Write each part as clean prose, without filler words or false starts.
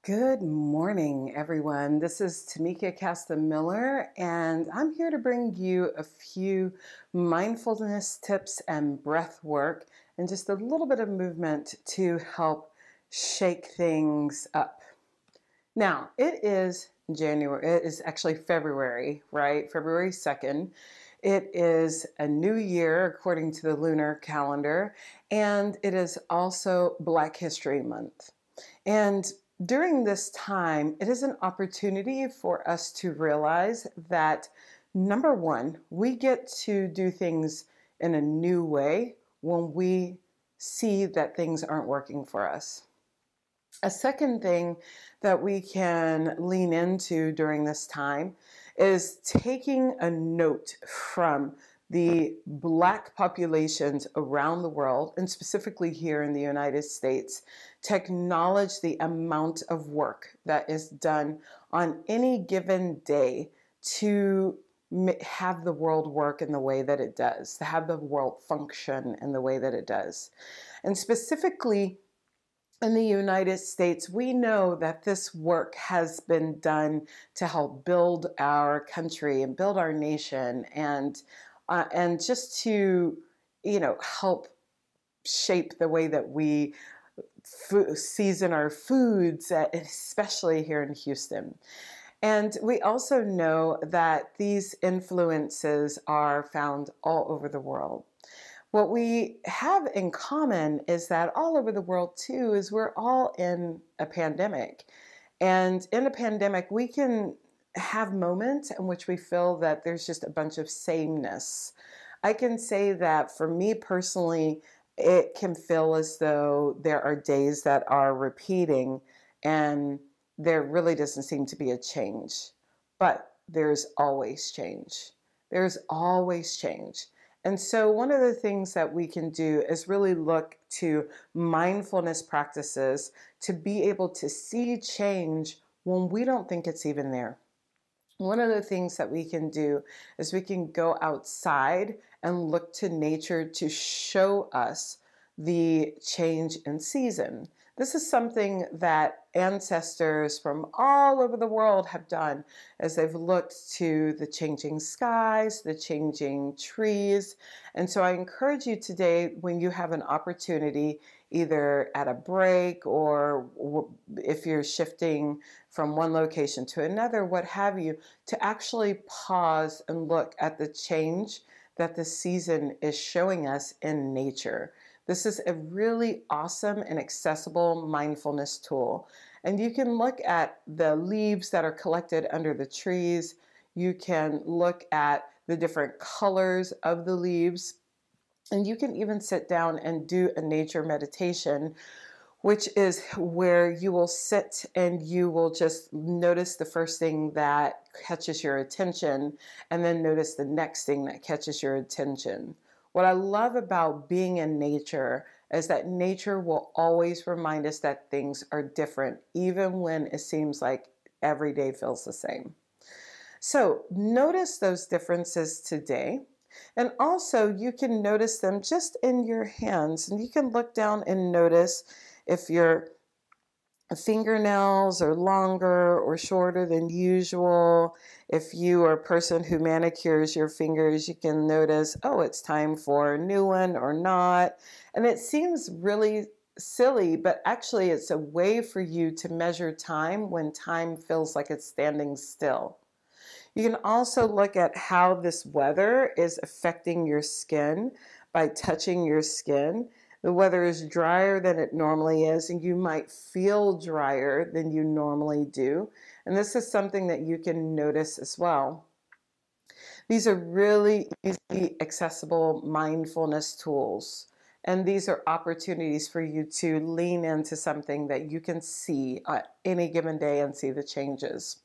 Good morning, everyone. This is Tamika Caston-Miller, and I'm here to bring you a few mindfulness tips and breath work and just a little bit of movement to help shake things up. Now, it is January, it is actually February, right? February 2nd. It is a new year according to the lunar calendar, and it is also Black History Month. And during this time, it is an opportunity for us to realize that, number one, we get to do things in a new way when we see that things aren't working for us. A second thing that we can lean into during this time is taking a note from the Black populations around the world, and specifically here in the United States, to acknowledge the amount of work that is done on any given day to have the world work in the way that it does, to have the world function in the way that it does. And specifically, in the United States, we know that this work has been done to help build our country and build our nation, and just to, help shape the way that we season our foods, especially here in Houston. And we also know that these influences are found all over the world. What we have in common is that all over the world too is we're all in a pandemic. And in a pandemic, we can have moments in which we feel that there's just a bunch of sameness. I can say that for me personally, it can feel as though there are days that are repeating and there really doesn't seem to be a change. But there's always change. There's always change. And so one of the things that we can do is really look to mindfulness practices to be able to see change when we don't think it's even there. One of the things that we can do is we can go outside and look to nature to show us the change in season. This is something that ancestors from all over the world have done as they've looked to the changing skies, the changing trees. And so I encourage you today, when you have an opportunity, either at a break or if you're shifting from one location to another, what have you, to actually pause and look at the change that the season is showing us in nature. This is a really awesome and accessible mindfulness tool. And you can look at the leaves that are collected under the trees. You can look at the different colors of the leaves. And you can even sit down and do a nature meditation, which is where you will sit and you will just notice the first thing that catches your attention and then notice the next thing that catches your attention. What I love about being in nature is that nature will always remind us that things are different, even when it seems like every day feels the same. So notice those differences today. And also you can notice them just in your hands, and you can look down and notice if your fingernails are longer or shorter than usual. If you are a person who manicures your fingers, you can notice, oh, it's time for a new one or not. And it seems really silly, but actually it's a way for you to measure time when time feels like it's standing still. You can also look at how this weather is affecting your skin by touching your skin. The weather is drier than it normally is, and you might feel drier than you normally do. And this is something that you can notice as well. These are really easy, accessible mindfulness tools. And these are opportunities for you to lean into something that you can see any given day and see the changes.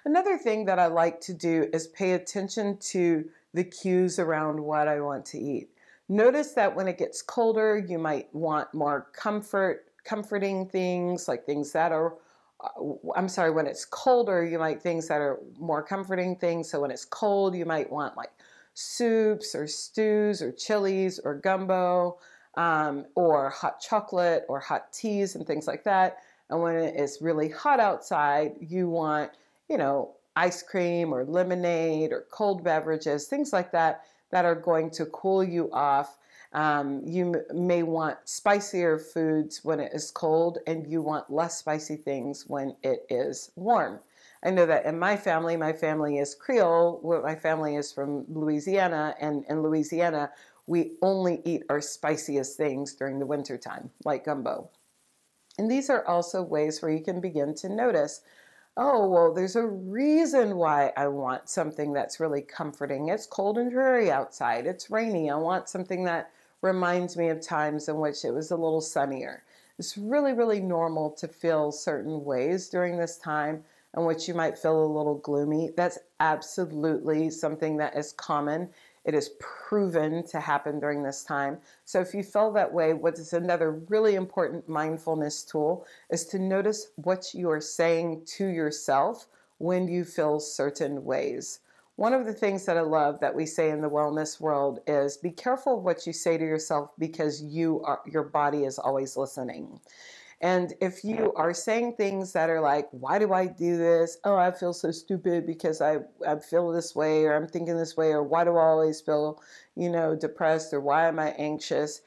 Another thing that I like to do is pay attention to the cues around what I want to eat. Notice that when it gets colder, you might want more comforting things, like things that are, when it's colder, you might things that are more comforting things. So when it's cold, you might want like soups or stews or chilies or gumbo, or hot chocolate or hot teas and things like that. And when it's really hot outside, you want, ice cream or lemonade or cold beverages, things like that, that are going to cool you off. You may want spicier foods when it is cold, and you want less spicy things when it is warm. I know that in my family is Creole. My family is from Louisiana, and in Louisiana, we only eat our spiciest things during the winter time, like gumbo. And these are also ways where you can begin to notice, oh, well, there's a reason why I want something that's really comforting. It's cold and dreary outside. It's rainy. I want something that reminds me of times in which it was a little sunnier. It's really, really normal to feel certain ways during this time in which you might feel a little gloomy. That's absolutely something that is common. It is proven to happen during this time. So if you feel that way, what is another really important mindfulness tool is to notice what you are saying to yourself when you feel certain ways. One of the things that I love that we say in the wellness world is be careful of what you say to yourself, because your body is always listening. And if you are saying things that are like, why do I do this? Oh, I feel so stupid because I feel this way, or I'm thinking this way, or why do I always feel, depressed, or why am I anxious?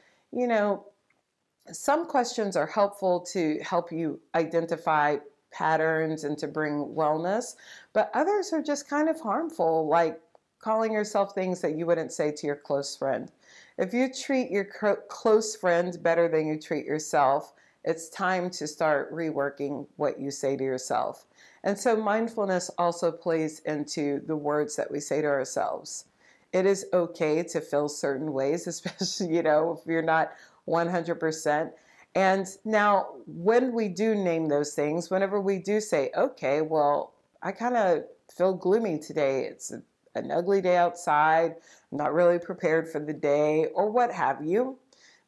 Some questions are helpful to help you identify patterns and to bring wellness, but others are just kind of harmful, like calling yourself things that you wouldn't say to your close friend. If you treat your close friend better than you treat yourself, it's time to start reworking what you say to yourself. And so mindfulness also plays into the words that we say to ourselves. It is okay to feel certain ways, especially, if you're not 100%. And now, when we do name those things, whenever we do say, okay, well, I kind of feel gloomy today. It's an ugly day outside. I'm not really prepared for the day, or what have you.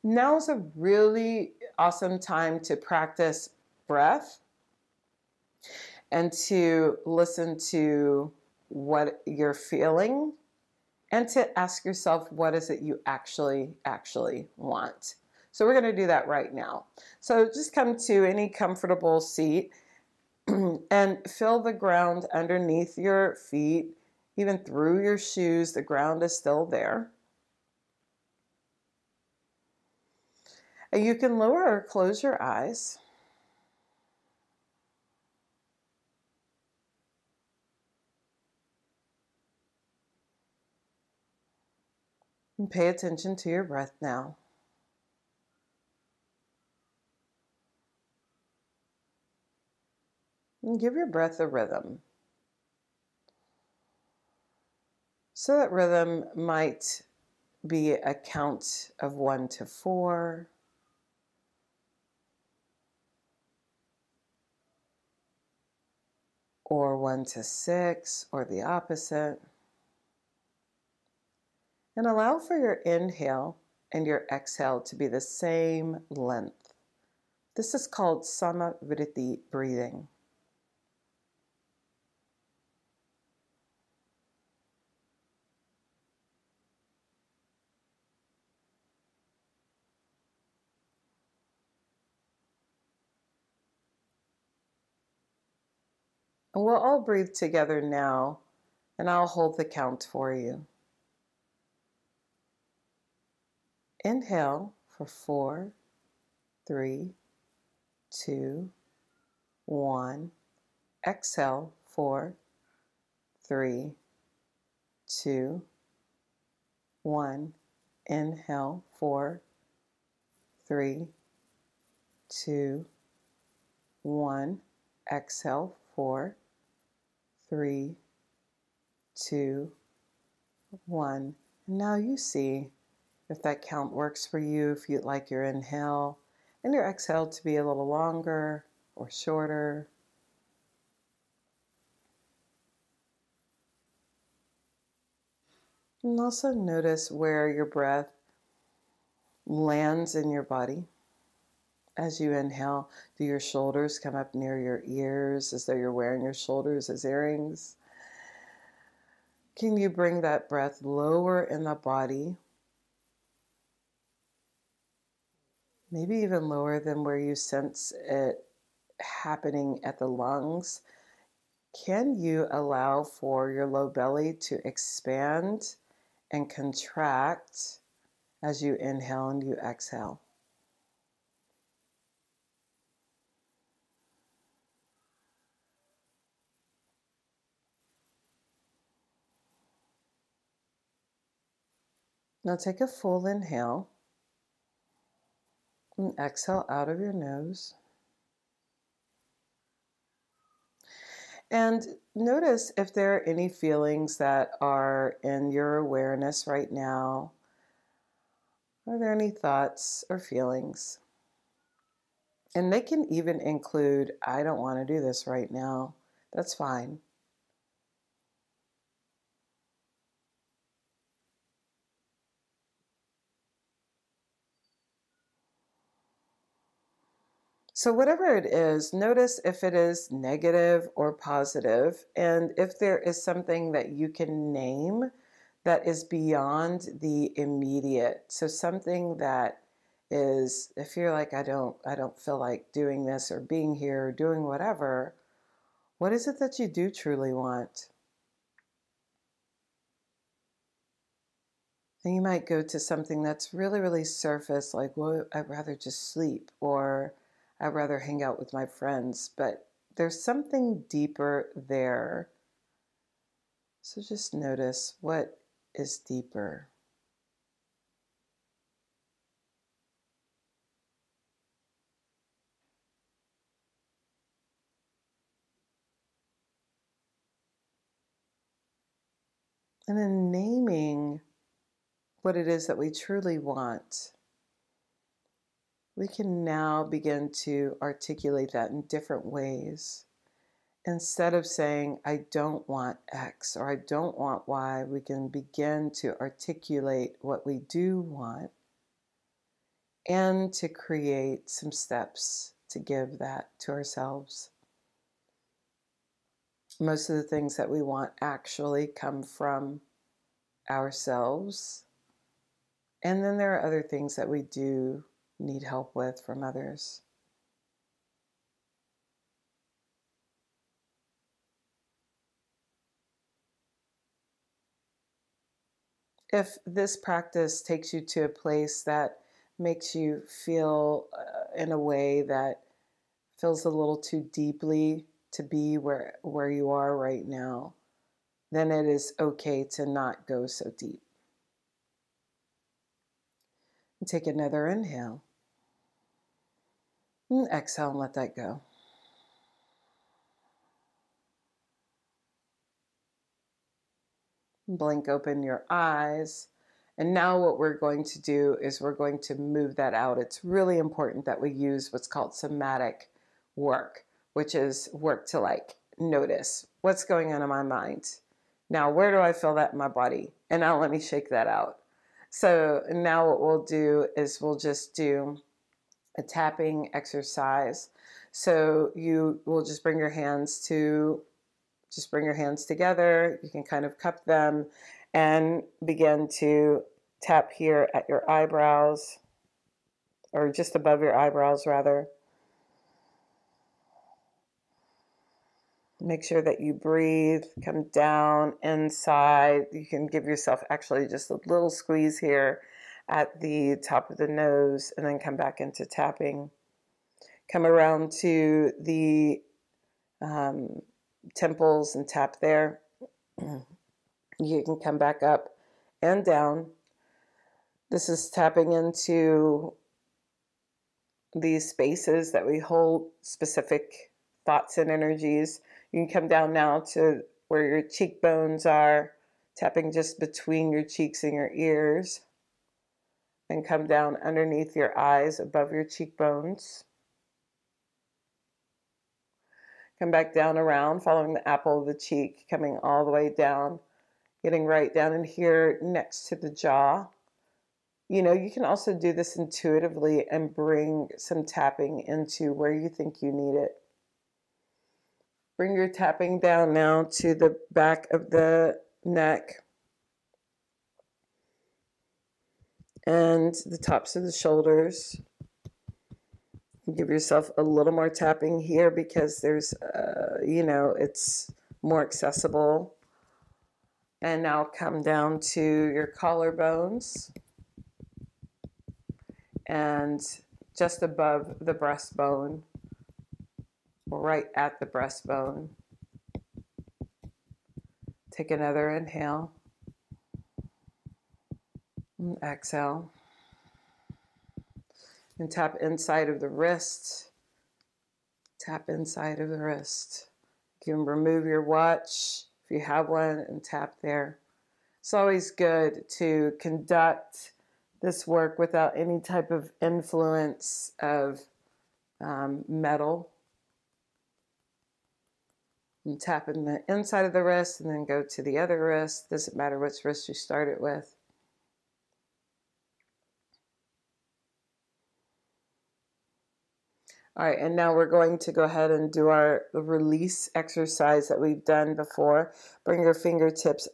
Now's a really awesome time to practice breath and to listen to what you're feeling, and to ask yourself, what is it you actually want? So we're going to do that right now. So just come to any comfortable seat and feel the ground underneath your feet, even through your shoes. The ground is still there. And you can lower or close your eyes. And pay attention to your breath now. And give your breath a rhythm. So that rhythm might be a count of 1 to 4. Or 1 to 6, or the opposite. And allow for your inhale and your exhale to be the same length. This is called samavriti breathing. And we'll all breathe together now, and I'll hold the count for you. Inhale for 4, 3, 2, 1. Exhale, 4, 3, 2, 1. Inhale, 4, 3, 2, 1. Exhale, 4, 3, 2, 1. And now you see if that count works for you, if you'd like your inhale and your exhale to be a little longer or shorter. And also notice where your breath lands in your body. As you inhale, do your shoulders come up near your ears as though you're wearing your shoulders as earrings? Can you bring that breath lower in the body? Maybe even lower than where you sense it happening at the lungs, can you allow for your low belly to expand and contract as you inhale and you exhale? Now take a full inhale and exhale out of your nose. And notice if there are any feelings that are in your awareness right now. Are there any thoughts or feelings? And they can even include, I don't want to do this right now. That's fine. So whatever it is, notice if it is negative or positive, and if there is something that you can name that is beyond the immediate. So something that is, if you're like, I don't feel like doing this or being here or doing whatever, what is it that you do truly want? And you might go to something that's really, really surface, like, well, I'd rather just sleep, or I'd rather hang out with my friends. But there's something deeper there. So just notice what is deeper. And then naming what it is that we truly want, we can now begin to articulate that in different ways. Instead of saying, I don't want X or I don't want Y, we can begin to articulate what we do want and to create some steps to give that to ourselves. Most of the things that we want actually come from ourselves. And then there are other things that we do need help with from others. If this practice takes you to a place that makes you feel in a way that feels a little too deeply to be where you are right now, then it is okay to not go so deep. And take another inhale. And exhale and let that go. Blink open your eyes. And now what we're going to do is we're going to move that out. It's really important that we use what's called somatic work, which is work to like notice what's going on in my mind. Now, where do I feel that in my body? And now let me shake that out. So now what we'll do is we'll just do a tapping exercise. So you will just bring your hands together. You can kind of cup them and begin to tap here at your eyebrows, or just above your eyebrows rather. Make sure that you breathe, come down inside. You can give yourself actually just a little squeeze here at the top of the nose and then come back into tapping. Come around to the temples and tap there. You can come back up and down. This is tapping into these spaces that we hold specific thoughts and energies. You can come down now to where your cheekbones are, tapping just between your cheeks and your ears, and come down underneath your eyes above your cheekbones. Come back down around, following the apple of the cheek, coming all the way down, getting right down in here next to the jaw. You know, you can also do this intuitively and bring some tapping into where you think you need it. Bring your tapping down now to the back of the neck and the tops of the shoulders. Give yourself a little more tapping here because there's, it's more accessible. And now come down to your collarbones and just above the breastbone, right at the breastbone. Take another inhale and exhale. And tap inside of the wrist. Tap inside of the wrist. You can remove your watch if you have one and tap there. It's always good to conduct this work without any type of influence of metal. And tap in the inside of the wrist and then go to the other wrist. Doesn't matter which wrist you start it with. All right, and now we're going to go ahead and do our release exercise that we've done before. Bring your fingertips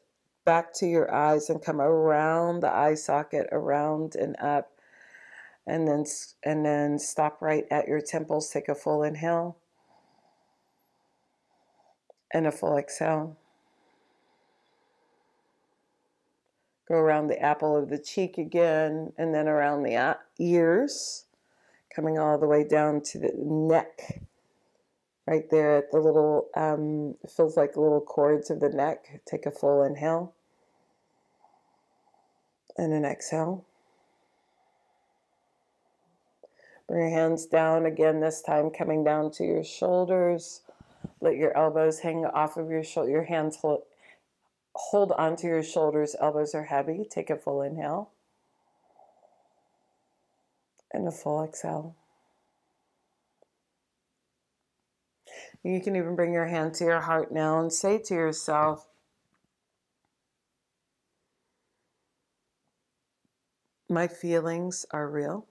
back to your eyes and come around the eye socket, around and up, and then stop right at your temples. Take a full inhale and a full exhale. Go around the apple of the cheek again, and then around the ears. Coming all the way down to the neck, right there at the little, it feels like little cords of the neck. Take a full inhale and an exhale. Bring your hands down again, this time coming down to your shoulders. Let your elbows hang off of your shoulder. Your hands hold onto your shoulders. Elbows are heavy. Take a full inhale and a full exhale. You can even bring your hand to your heart now and say to yourself, my feelings are real.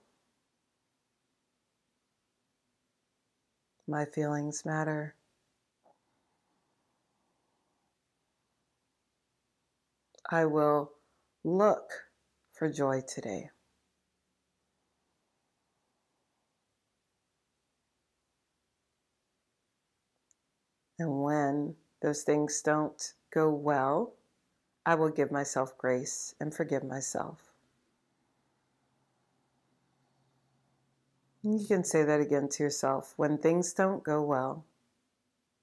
My feelings matter. I will look for joy today. And when those things don't go well, I will give myself grace and forgive myself. You can say that again to yourself. When things don't go well,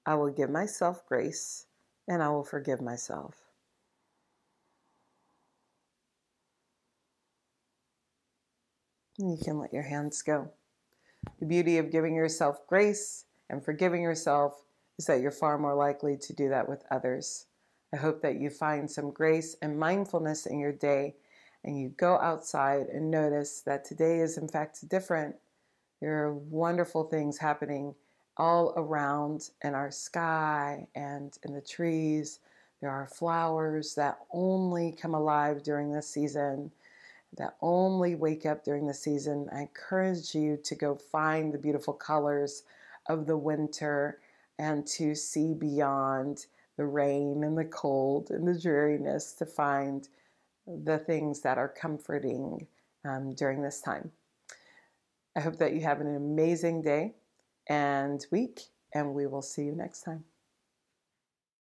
I will give myself grace and I will forgive myself. And you can let your hands go. The beauty of giving yourself grace and forgiving yourself is that you're far more likely to do that with others. I hope that you find some grace and mindfulness in your day and you go outside and notice that today is in fact different. There are wonderful things happening all around in our sky and in the trees. There are flowers that only come alive during this season, that only wake up during the season. I encourage you to go find the beautiful colors of the winter and to see beyond the rain and the cold and the dreariness to find the things that are comforting during this time. I hope that you have an amazing day and week, and we will see you next time.